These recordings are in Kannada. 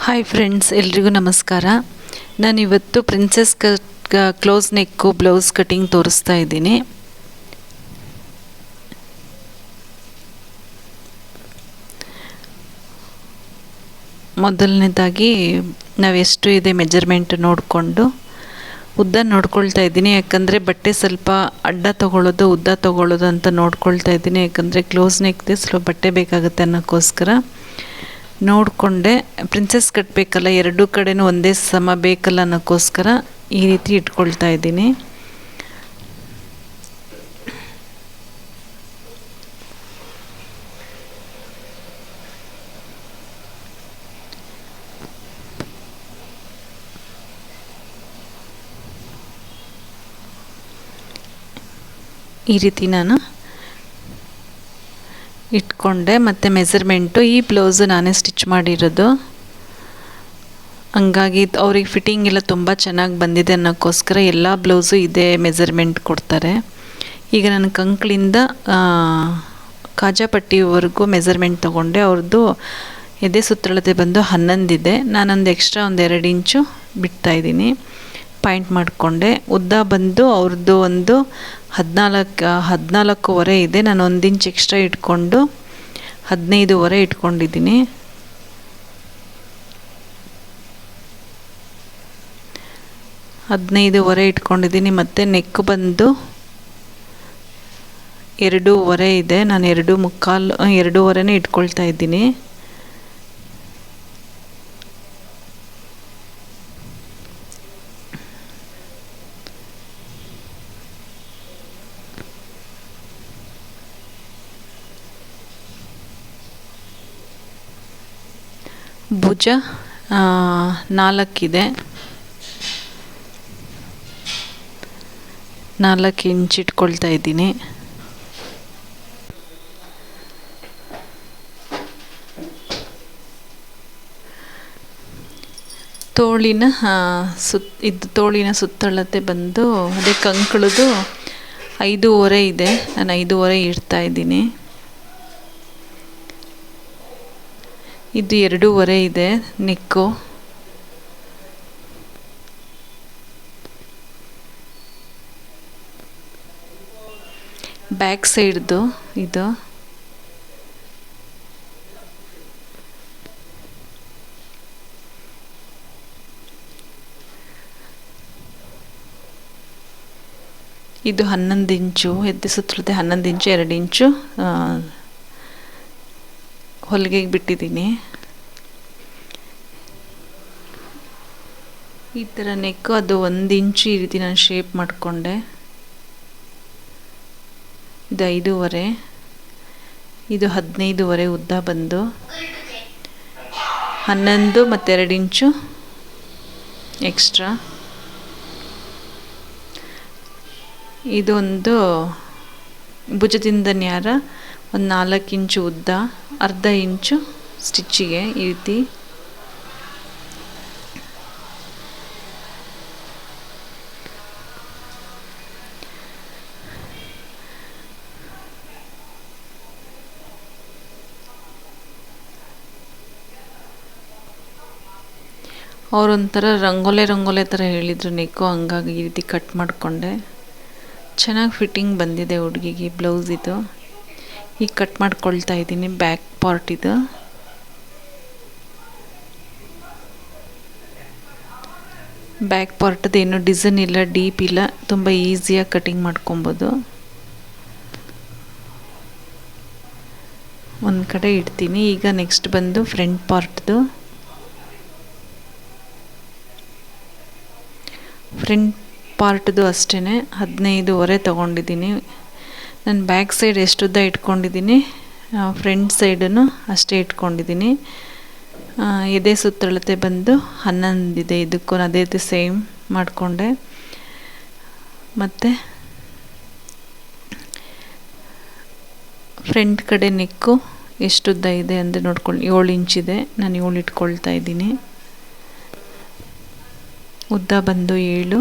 ಹಾಯ್ ಫ್ರೆಂಡ್ಸ್, ಎಲ್ರಿಗೂ ನಮಸ್ಕಾರ. ನಾನಿವತ್ತು ಪ್ರಿನ್ಸೆಸ್ ಕ್ಲೋಸ್ ನೆಕ್ಕು ಬ್ಲೌಸ್ ಕಟಿಂಗ್ ತೋರಿಸ್ತಾ ಇದ್ದೀನಿ. ಮೊದಲನೇದಾಗಿ ನಾವೆಷ್ಟು ಇದೆ ಮೆಜರ್ಮೆಂಟ್ ನೋಡಿಕೊಂಡು ಉದ್ದ ನೋಡ್ಕೊಳ್ತಾ ಇದ್ದೀನಿ. ಯಾಕಂದರೆ ಬಟ್ಟೆ ಸ್ವಲ್ಪ ಅಡ್ಡ ತೊಗೊಳ್ಳೋದು ಉದ್ದ ತೊಗೊಳ್ಳೋದು ಅಂತ ನೋಡ್ಕೊಳ್ತಾ ಇದ್ದೀನಿ. ಯಾಕಂದರೆ ಕ್ಲೋಸ್ ನೆಕ್ದೆ ಸ್ವಲ್ಪ ಬಟ್ಟೆ ಬೇಕಾಗುತ್ತೆ ಅನ್ನೋಕ್ಕೋಸ್ಕರ ನೋಡಿಕೊಂಡೆ. ಪ್ರಿನ್ಸೆಸ್ ಕಟ್ಟಬೇಕಲ್ಲ, ಎರಡೂ ಕಡೆನೂ ಒಂದೇ ಸಮ ಬೇಕಲ್ಲ ಅನ್ನೋಕ್ಕೋಸ್ಕರ ಈ ರೀತಿ ಇಟ್ಕೊಳ್ತಾ ಇದ್ದೀನಿ. ಈ ರೀತಿ ನಾನು ಇಟ್ಕೊಂಡೆ. ಮತ್ತು ಮೆಜರ್ಮೆಂಟು ಈ ಬ್ಲೌಸು ನಾನೇ ಸ್ಟಿಚ್ ಮಾಡಿರೋದು. ಹಂಗಾಗಿ ಅವ್ರಿಗೆ ಫಿಟ್ಟಿಂಗ್ ಎಲ್ಲ ತುಂಬ ಚೆನ್ನಾಗಿ ಬಂದಿದೆ ಅನ್ನೋಕ್ಕೋಸ್ಕರ ಎಲ್ಲ ಬ್ಲೌಸು ಇದೇ ಮೆಜರ್ಮೆಂಟ್ ಕೊಡ್ತಾರೆ. ಈಗ ನಾನು ಕಂಕ್ಳಿಂದ ಕಾಜಾಪಟ್ಟಿವರೆಗೂ ಮೆಜರ್ಮೆಂಟ್ ತೊಗೊಂಡೆ. ಅವ್ರದ್ದು ಎದೆ ಸುತ್ತಳತೆ ಬಂದು 11 ಇದೆ. ನಾನೊಂದು ಎಕ್ಸ್ಟ್ರಾ ಒಂದು 2 ಇಂಚು ಬಿಡ್ತಾಯಿದ್ದೀನಿ. ಪಾಯಿಂಟ್ ಮಾಡಿಕೊಂಡೆ. ಉದ್ದ ಬಂದು ಅವ್ರದ್ದು ಒಂದು 14.5 ಇದೆ. ನಾನು 1 ಇಂಚ್ ಎಕ್ಸ್ಟ್ರಾ ಇಟ್ಕೊಂಡು 15.5 ಇಟ್ಕೊಂಡಿದ್ದೀನಿ. ಇಟ್ಕೊಂಡಿದ್ದೀನಿ. ಮತ್ತು ನೆಕ್ ಬಂದು 2.5 ಇದೆ. ನಾನು 2.25 ಇಟ್ಕೊಳ್ತಾ ಇದ್ದೀನಿ. ಭುಜ 4 ಇದೆ. 4 ಇಂಚ್ ಇಟ್ಕೊಳ್ತಾ ಇದ್ದೀನಿ. ತೋಳಿನ ಸುತ್ತಳತೆ ಬಂದು ಅದೇ ಕಂಕಳದು 5.25 ಇದೆ. ನಾನು 5.25 ಇಡ್ತಾ ಇದ್ದೀನಿ. ಇದು 2.25 ಇದೆ ನೆಕ್ಕು. ಬ್ಯಾಕ್ ಸೈಡ್ದು ಇದು. ಇದು 11 ಇಂಚು. ಎದೆ ಸುತ್ತಳತೆ 11 ಇಂಚು. 2 ಇಂಚು ಹೊಲಿಗೆಗೆ ಬಿಟ್ಟಿದ್ದೀನಿ. ಈ ಥರ ನೆಕ್ಕು ಅದು 1 ಇಂಚು ಈ ರೀತಿ ನಾನು ಶೇಪ್ ಮಾಡಿಕೊಂಡೆ. ಇದು 5.25. ಇದು 15.25 ಉದ್ದ ಬಂದು 11 ಮತ್ತು 2 ಇಂಚು ಎಕ್ಸ್ಟ್ರಾ. ಇದೊಂದು ಭುಜದಿಂದ ನ್ಯಾರ ಒಂದು 4 ಇಂಚು ಉದ್ದ, 1/2 ಇಂಚು ಸ್ಟಿಚ್ಚಿಗೆ ಈ ರೀತಿ. ಅವರೊಂಥರ ರಂಗೋಲೆ ಥರ ಹೇಳಿದರು ನೆಕ್ಕು. ಹಂಗಾಗಿ ಈ ರೀತಿ ಕಟ್ ಮಾಡಿಕೊಂಡೆ. ಚೆನ್ನಾಗಿ ಫಿಟ್ಟಿಂಗ್ ಬಂದಿದೆ ಹುಡುಗಿಗೆ ಬ್ಲೌಸ್ ಇದು. ಈಗ ಕಟ್ ಮಾಡ್ಕೊಳ್ತಾ ಇದ್ದೀನಿ ಬ್ಯಾಕ್ ಪಾರ್ಟ್. ಇದು ಬ್ಯಾಕ್ ಪಾರ್ಟದ್ದು ಏನು ಡಿಸೈನ್ ಇಲ್ಲ, ಡೀಪ್ ಇಲ್ಲ, ತುಂಬ ಈಸಿಯಾಗಿ ಕಟಿಂಗ್ ಮಾಡ್ಕೊಬೋದು. ಒಂದು ಕಡೆ ಇಡ್ತೀನಿ. ಈಗ ನೆಕ್ಸ್ಟ್ ಬಂದು ಫ್ರಂಟ್ ಪಾರ್ಟ್ದು. ಫ್ರಂಟ್ ಪಾರ್ಟ್ದು ಅಷ್ಟೇ 15.25 ತೊಗೊಂಡಿದ್ದೀನಿ. ನಾನು ಬ್ಯಾಕ್ ಸೈಡ್ ಎಷ್ಟು ಉದ್ದ ಇಟ್ಕೊಂಡಿದ್ದೀನಿ, ಫ್ರಂಟ್ ಸೈಡನ್ನು ಅಷ್ಟೇ ಇಟ್ಕೊಂಡಿದ್ದೀನಿ. ಎದೆ ಸುತ್ತಳತೆ ಬಂದು 11 ಇದೆ. ಇದಕ್ಕೂ ಅದೇ ರೀತಿ ಸೇಮ್ ಮಾಡಿಕೊಂಡೆ. ಮತ್ತು ಫ್ರಂಟ್ ಕಡೆ ನೆಕ್ಕು ಎಷ್ಟು ಉದ್ದ ಇದೆ ಅಂದರೆ ನೋಡ್ಕೊಳ್ಳಿ. 7 ಇಂಚಿದೆ. ನಾನು 7 ಇಟ್ಕೊಳ್ತಾ ಇದ್ದೀನಿ. ಉದ್ದ ಬಂದು 7.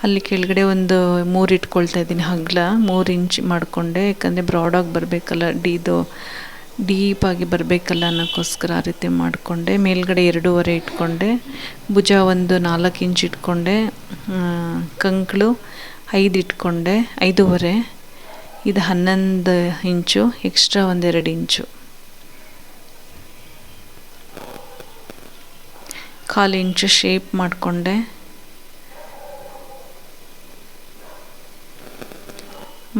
ಅಲ್ಲಿ ಕೆಳಗಡೆ ಒಂದು 3 ಇಟ್ಕೊಳ್ತಾ ಇದ್ದೀನಿ. ಹಗ್ಲ 3 ಇಂಚ್ ಮಾಡಿಕೊಂಡೆ. ಯಾಕಂದರೆ ಬ್ರಾಡಾಗಿ ಬರಬೇಕಲ್ಲ. ಇದು ಡೀಪಾಗಿ ಬರಬೇಕಲ್ಲ ಅನ್ನೋಕ್ಕೋಸ್ಕರ ಆ ರೀತಿ ಮಾಡಿಕೊಂಡೆ. ಮೇಲ್ಗಡೆ 2.5 ಇಟ್ಕೊಂಡೆ, ಭುಜ ಒಂದು 4 ಇಂಚ್ ಇಟ್ಕೊಂಡೆ, ಕಂಕಳು 5 ಇಟ್ಕೊಂಡೆ, 5.5. ಇದು 11 ಇಂಚು, ಎಕ್ಸ್ಟ್ರಾ 1-2 ಇಂಚು. 1/4 ಇಂಚು ಶೇಪ್ ಮಾಡಿಕೊಂಡೆ.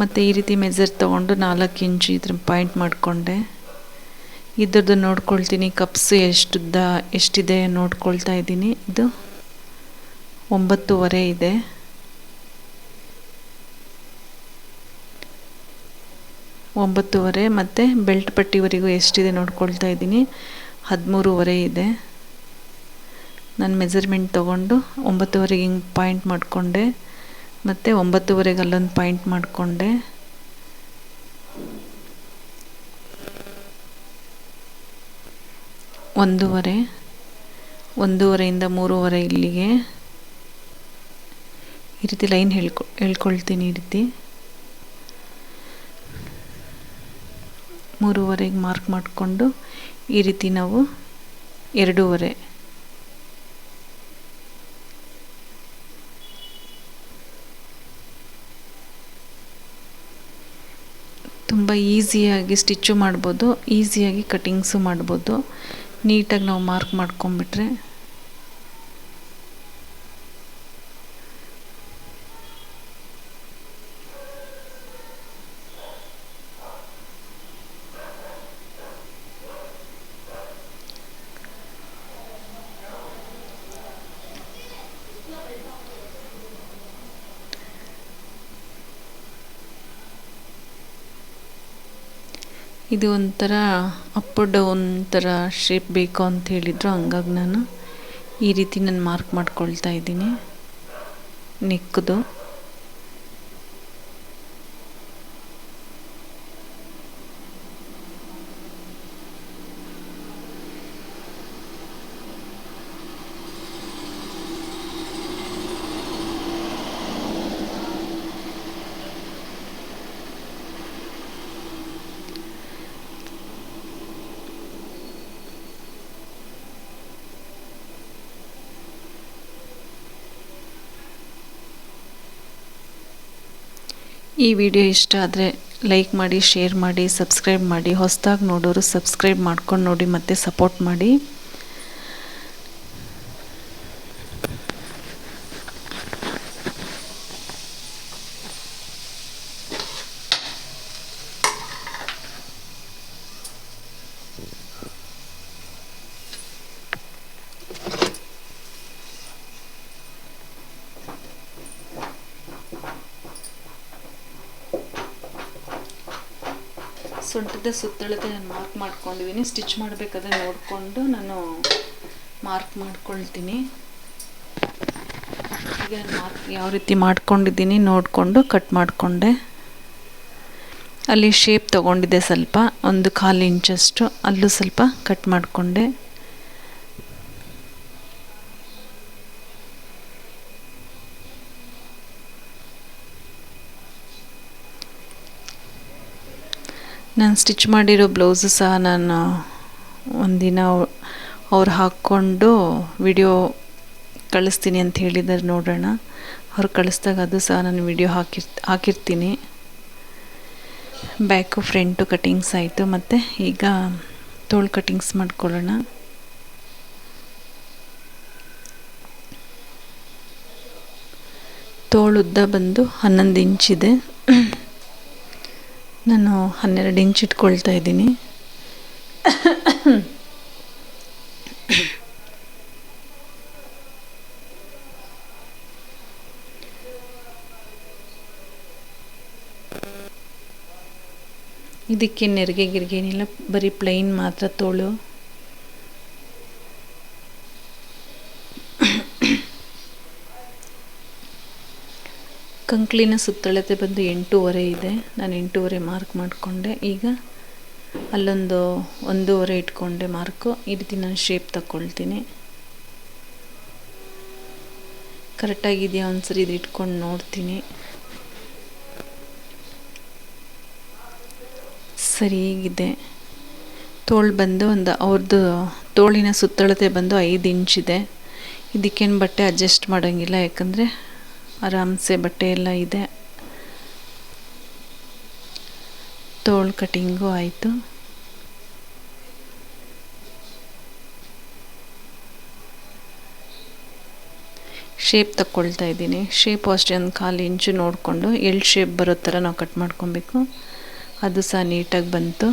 ಮತ್ತು ಈ ರೀತಿ ಮೆಜರ್ ತೊಗೊಂಡು 4 ಇಂಚು ಇದ್ರ ಪಾಯಿಂಟ್ ಮಾಡಿಕೊಂಡೆ. ಇದ್ರದ್ದು ನೋಡ್ಕೊಳ್ತೀನಿ, ಕಪ್ಸ್ ಎಷ್ಟಿದೆ ನೋಡ್ಕೊಳ್ತಾ ಇದ್ದೀನಿ. ಇದು 9.5 ಇದೆ. ಮತ್ತು ಬೆಲ್ಟ್ ಪಟ್ಟಿವರೆಗೂ ಎಷ್ಟಿದೆ ನೋಡ್ಕೊಳ್ತಾ ಇದ್ದೀನಿ. 13.5 ಇದೆ. ನಾನು ಮೆಜರ್ಮೆಂಟ್ ತೊಗೊಂಡು 9.5 ಹಿಂಗೆ ಪಾಯಿಂಟ್ ಮಾಡಿಕೊಂಡೆ, ಮತ್ತು 9.5 ಅಲ್ಲೊಂದು ಪಾಯಿಂಟ್ ಮಾಡಿಕೊಂಡೆ. ಒಂದೂವರೆಯಿಂದ 3.5 ಇಲ್ಲಿಗೆ ಈ ರೀತಿ ಲೈನ್ ಹೇಳ್ಕೊಳ್ತೀನಿ. ಈ ರೀತಿ 3.5ಗೆ ಮಾರ್ಕ್ ಮಾಡಿಕೊಂಡು ಈ ರೀತಿ ನಾವು 2.5 ತುಂಬ ಈಸಿಯಾಗಿ ಸ್ಟಿಚ್ಚು ಮಾಡ್ಬೋದು, ಈಸಿಯಾಗಿ ಕಟ್ಟಿಂಗ್ಸು ಮಾಡ್ಬೋದು. ನೀಟಾಗಿ ನಾವು ಮಾರ್ಕ್ ಮಾಡ್ಕೊಂಬಿಟ್ರೆ ಇದು ಒಂಥರ ಅಪ್ ಡೌನ್ ಥರ ಶೇಪ್ ಬೇಕು ಅಂತ ಹೇಳಿದರು. ಹಂಗಾಗಿ ನಾನು ಈ ರೀತಿ ನಾನು ಮಾರ್ಕ್ ಮಾಡ್ಕೊಳ್ತಾ ಇದ್ದೀನಿ ನೆಕ್ದು. ಈ ವಿಡಿಯೋ ಇಷ್ಟ ಆದರೆ ಲೈಕ್ ಮಾಡಿ, ಶೇರ್ ಮಾಡಿ, ಸಬ್ಸ್ಕ್ರೈಬ್ ಮಾಡಿ. ಹೊಸದಾಗಿ ನೋಡೋರು ಸಬ್ಸ್ಕ್ರೈಬ್ ಮಾಡ್ಕೊಂಡು ನೋಡಿ ಮತ್ತು ಸಪೋರ್ಟ್ ಮಾಡಿ. ಸೊಂಟದ ಸುತ್ತಳತೆ ನಾನು ಮಾರ್ಕ್ ಮಾಡ್ಕೊಂಡಿದ್ದೀನಿ. ಸ್ಟಿಚ್ ಮಾಡಬೇಕಾದ್ರೆ ನೋಡಿಕೊಂಡು ನಾನು ಮಾರ್ಕ್ ಮಾಡ್ಕೊಳ್ತೀನಿ. ಈಗ ಮಾರ್ಕ್ ಯಾವ ರೀತಿ ಮಾಡ್ಕೊಂಡಿದ್ದೀನಿ ನೋಡಿಕೊಂಡು ಕಟ್ ಮಾಡಿಕೊಂಡೆ. ಅಲ್ಲಿ ಶೇಪ್ ತೊಗೊಂಡಿದ್ದೆ ಸ್ವಲ್ಪ, 1/4 ಇಂಚಷ್ಟು, ಅಲ್ಲೂ ಸ್ವಲ್ಪ ಕಟ್ ಮಾಡಿಕೊಂಡೆ. ನಾನು ಸ್ಟಿಚ್ ಮಾಡಿರೋ ಬ್ಲೌಸು ಸಹ ನಾನು ಒಂದಿನ ಅವ್ರು ಹಾಕ್ಕೊಂಡು ವಿಡಿಯೋ ಕಳಿಸ್ತೀನಿ ಅಂತ ಹೇಳಿದ್ದಾರೆ. ನೋಡೋಣ, ಅವ್ರು ಕಳಿಸ್ದಾಗ ಅದು ಸಹ ನಾನು ವಿಡಿಯೋ ಹಾಕಿರ್ತೀನಿ. ಬ್ಯಾಕು ಫ್ರಂಟು ಕಟ್ಟಿಂಗ್ಸ್ ಆಯಿತು. ಮತ್ತು ಈಗ ತೋಳು ಕಟ್ಟಿಂಗ್ಸ್ ಮಾಡ್ಕೊಳ್ಳೋಣ. ತೋಳುದ್ದ ಬಂದು 11 ಇಂಚಿದೆ. ನಾನು 12 ಇಂಚ್ ಇಟ್ಕೊಳ್ತಾ ಇದ್ದೀನಿ. ಇದಕ್ಕೆ ನೆರಿಗೆ ಗಿರಿಗೆ ಏನಿಲ್ಲ, ಬರೀ ಪ್ಲೈನ್ ಮಾತ್ರ ತೋಳು. ಕಂಕ್ಳಿನ ಸುತ್ತಳತೆ ಬಂದು 8.5 ಇದೆ. ನಾನು 8.5 ಮಾರ್ಕ್ ಮಾಡಿಕೊಂಡೆ. ಈಗ ಅಲ್ಲೊಂದು 1.5 ಇಟ್ಕೊಂಡೆ ಮಾರ್ಕು. ಈ ರೀತಿ ನಾನು ಶೇಪ್ ತಗೊಳ್ತೀನಿ. ಕರೆಕ್ಟಾಗಿದೆಯಾ ಒಂದ್ಸರಿ ಇದು ಇಟ್ಕೊಂಡು ನೋಡ್ತೀನಿ. ಸರಿಯಾಗಿದೆ. ತೋಳು ಬಂದು ಅವ್ರದ್ದು ತೋಳಿನ ಸುತ್ತಳತೆ ಬಂದು 5 ಇಂಚಿದೆ. ಇದಕ್ಕೇನು ಬಟ್ಟೆ ಅಡ್ಜಸ್ಟ್ ಮಾಡೋಂಗಿಲ್ಲ, ಯಾಕಂದರೆ ಆರಾಮ್ಸೆ ಬಟ್ಟೆ ಎಲ್ಲ ಇದೆ. ತೋಳು ಕಟಿಂಗು ಆಯಿತು. ಶೇಪ್ ತಗೊಳ್ತಾ ಇದ್ದೀನಿ. ಶೇಪು ಅಷ್ಟೇ ಒಂದು 1/4 ಇಂಚು ನೋಡಿಕೊಂಡು ಎಲ್ ಶೇಪ್ ಬರೋ ಥರ ನಾವು ಕಟ್ ಮಾಡ್ಕೊಬೇಕು. ಅದು ಸಹ ನೀಟಾಗಿ ಬಂತು.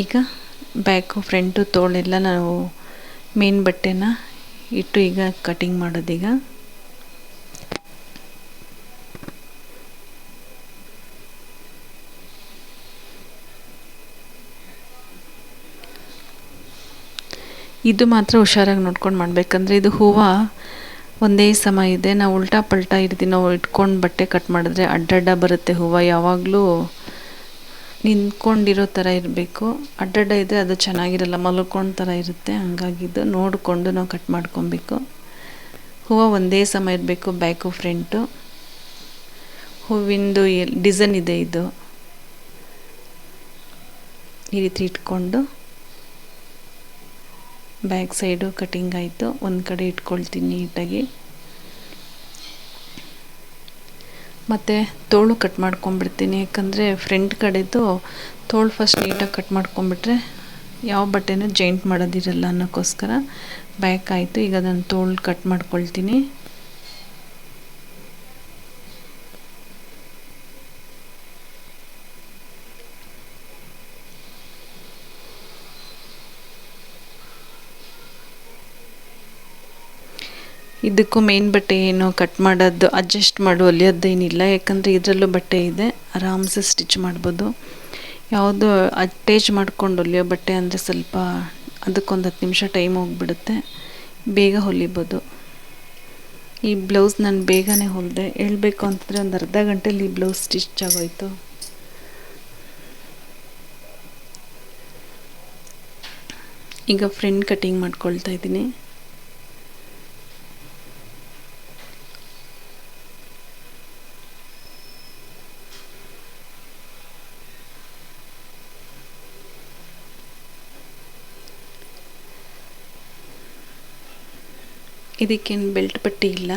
ಈಗ ಬ್ಯಾಕು ಫ್ರಂಟು ತೋಳೆಲ್ಲ ನಾವು ಮೇನ್ ಬಟ್ಟೆನ ಇಟ್ಟು ಈಗ ಕಟಿಂಗ್ ಮಾಡೋದೀಗ. ಇದು ಮಾತ್ರ ಹುಷಾರಾಗಿ ನೋಡ್ಕೊಂಡು ಮಾಡಬೇಕಂದ್ರೆ ಇದು ಹೂವು ಒಂದೇ ಸಮ ಇದೆ. ನಾವು ಉಲ್ಟಾ ಪಲ್ಟಾ ನಾವು ಇಟ್ಕೊಂಡು ಬಟ್ಟೆ ಕಟ್ ಮಾಡಿದ್ರೆ ಅಡ್ಡಡ್ಡ ಬರುತ್ತೆ. ಹೂವು ಯಾವಾಗಲೂ ನಿಂತ್ಕೊಂಡಿರೋ ಥರ ಇರಬೇಕು. ಅಡ್ಡಡ್ಡ ಇದ್ದರೆ ಅದು ಚೆನ್ನಾಗಿರಲ್ಲ, ಮಲ್ಕೊಂಡು ಥರ ಇರುತ್ತೆ. ಹಂಗಾಗಿದ್ದು ನೋಡಿಕೊಂಡು ನಾವು ಕಟ್ ಮಾಡ್ಕೊಬೇಕು. ಹೂವು ಒಂದೇ ಸಮ ಇರಬೇಕು, ಬ್ಯಾಕು ಫ್ರಂಟು. ಹೂವಿಂದು ಡಿಸೈನ್ ಇದೆ, ಇದು ಈ ರೀತಿ ಇಟ್ಕೊಂಡು ಬ್ಯಾಕ್ ಸೈಡು ಕಟಿಂಗ್ ಆಯಿತು. ಒಂದು ಕಡೆ ಇಟ್ಕೊಳ್ತೀನಿ ನೀಟಾಗಿ. ಮತ್ತು ತೋಳು ಕಟ್ ಮಾಡ್ಕೊಂಬಿಡ್ತೀನಿ, ಯಾಕಂದರೆ ಫ್ರಂಟ್ ಕಡೆದು ತೋಳು ಫಸ್ಟ್ ನೀಟಾಗಿ ಕಟ್ ಮಾಡ್ಕೊಂಬಿಟ್ರೆ ಯಾವ ಬಟ್ಟೆನೂ ಜಾಯಿಂಟ್ ಮಾಡೋದಿರಲ್ಲ ಅನ್ನೋಕ್ಕೋಸ್ಕರ. ಬ್ಯಾಕ್ ಆಯಿತು. ಈಗ ಅದನ್ನು ತೋಳು ಕಟ್ ಮಾಡ್ಕೊಳ್ತೀನಿ. ಇದಕ್ಕೂ ಮೇನ್ ಬಟ್ಟೆ ಏನು ಕಟ್ ಮಾಡೋದು ಅಡ್ಜಸ್ಟ್ ಮಾಡಿ ಹೊಲಿಯೋದೇನಿಲ್ಲ, ಯಾಕಂದರೆ ಇದರಲ್ಲೂ ಬಟ್ಟೆ ಇದೆ, ಆರಾಮ್ಸೆ ಸ್ಟಿಚ್ ಮಾಡ್ಬೋದು. ಯಾವುದು ಅಟ್ಯಾಚ್ ಮಾಡ್ಕೊಂಡು ಹೊಲಿಯೋ ಬಟ್ಟೆ ಅಂದರೆ ಸ್ವಲ್ಪ ಅದಕ್ಕೊಂದು 10 ನಿಮಿಷ ಟೈಮ್ ಹೋಗಿಬಿಡುತ್ತೆ, ಬೇಗ ಹೊಲಿಬೋದು. ಈ ಬ್ಲೌಸ್ ನಾನು ಬೇಗನೆ ಹೊಲಿದೆ. ಹೇಳಬೇಕು ಅಂತಂದರೆ ಒಂದು ಅರ್ಧ ಗಂಟೆಲಿ ಈ ಬ್ಲೌಸ್ ಸ್ಟಿಚ್ ಆಗೋಯ್ತು. ಈಗ ಫ್ರಂಟ್ ಕಟಿಂಗ್ ಮಾಡ್ಕೊಳ್ತಾ ಇದ್ದೀನಿ. ಇದಕ್ಕೇನು ಬೆಲ್ಟ್ ಪಟ್ಟಿ ಇಲ್ಲ.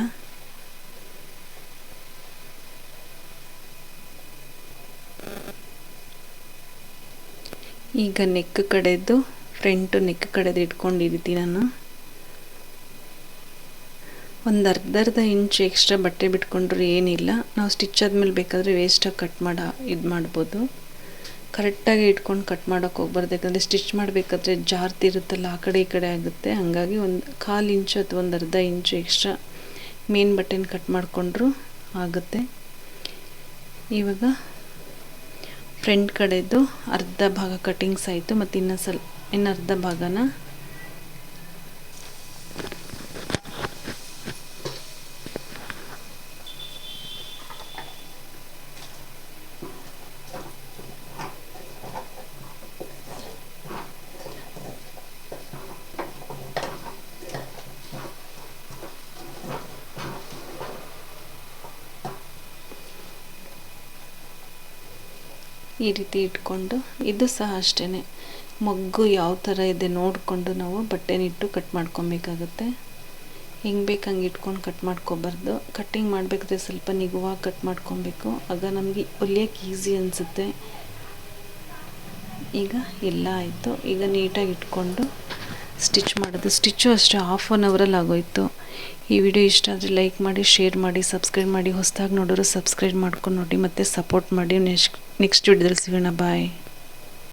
ಈಗ ನೆಕ್ ಕಡೆದು ಫ್ರಂಟು ನೆಕ್ ಕಡೆದು ಇಟ್ಕೊಂಡಿರ್ತೀನಿ ನಾನು. ಒಂದು ಅರ್ಧ ಇಂಚ್ ಎಕ್ಸ್ಟ್ರಾ ಬಟ್ಟೆ ಬಿಟ್ಕೊಂಡ್ರೆ ಏನಿಲ್ಲ, ನಾವು ಸ್ಟಿಚ್ ಆದಮೇಲೆ ಬೇಕಾದರೆ ವೇಸ್ಟಾಗಿ ಕಟ್ ಇದು ಮಾಡ್ಬೋದು. ಕರೆಕ್ಟಾಗಿ ಇಟ್ಕೊಂಡು ಕಟ್ ಮಾಡೋಕ್ಕೆ ಹೋಗ್ಬಾರ್ದು, ಯಾಕಂದರೆ ಸ್ಟಿಚ್ ಮಾಡಬೇಕಾದ್ರೆ ಜಾರ್ತಿರುತ್ತಲ್ಲ, ಆ ಕಡೆ ಈ ಕಡೆ ಆಗುತ್ತೆ. ಹಾಗಾಗಿ ಒಂದು 1/4 ಇಂಚು ಅಥವಾ ಒಂದು ಅರ್ಧ ಇಂಚು ಎಕ್ಸ್ಟ್ರಾ ಮೇನ್ ಬಟ್ಟೆನ ಕಟ್ ಮಾಡಿಕೊಂಡ್ರೂ ಆಗುತ್ತೆ. ಇವಾಗ ಫ್ರಂಟ್ ಕಡೆದು ಅರ್ಧ ಭಾಗ ಕಟಿಂಗ್ಸ್ ಆಯಿತು. ಮತ್ತು ಇನ್ನು ಅರ್ಧ ಭಾಗನ ಈ ರೀತಿ ಇಟ್ಕೊಂಡು, ಇದು ಸಹ ಅಷ್ಟೇ ಮಗ್ಗು ಯಾವ ಥರ ಇದೆ ನೋಡಿಕೊಂಡು ನಾವು ಬಟ್ಟೆನಿಟ್ಟು ಕಟ್ ಮಾಡ್ಕೊಬೇಕಾಗುತ್ತೆ. ಹೆಂಗೆ ಬೇಕು ಹಂಗೆ ಇಟ್ಕೊಂಡು ಕಟ್ ಮಾಡ್ಕೊಬಾರ್ದು. ಕಟ್ಟಿಂಗ್ ಮಾಡಬೇಕಾದ್ರೆ ಸ್ವಲ್ಪ ನಿಗುವಾಗಿ ಕಟ್ ಮಾಡ್ಕೊಬೇಕು, ಆಗ ನಮಗೆ ಹೊಲಿಯೋಕ್ಕೆ ಈಸಿ ಅನಿಸುತ್ತೆ. ಈಗ ಎಲ್ಲ ಆಯಿತು. ಈಗ ನೀಟಾಗಿ ಇಟ್ಕೊಂಡು ಸ್ಟಿಚ್ ಮಾಡೋದು. ಸ್ಟಿಚ್ಚು ಅಷ್ಟೇ 1/2 ಅವರಲ್ಲಿ ಆಗೋಯಿತು. ಈ ವಿಡಿಯೋ ಇಷ್ಟ ಆದರೆ ಲೈಕ್ ಮಾಡಿ, ಶೇರ್ ಮಾಡಿ, ಸಬ್ಸ್ಕ್ರೈಬ್ ಮಾಡಿ. ಹೊಸದಾಗಿ ನೋಡೋರು ಸಬ್ಸ್ಕ್ರೈಬ್ ಮಾಡ್ಕೊಂಡು ನೋಡಿ, ಮತ್ತು ಸಪೋರ್ಟ್ ಮಾಡಿ. ನೆಕ್ಸ್ಟ್ ವಿಡಿಯೋದಲ್ಲಿ ಸಿಗೋಣ. ಬಾಯ್.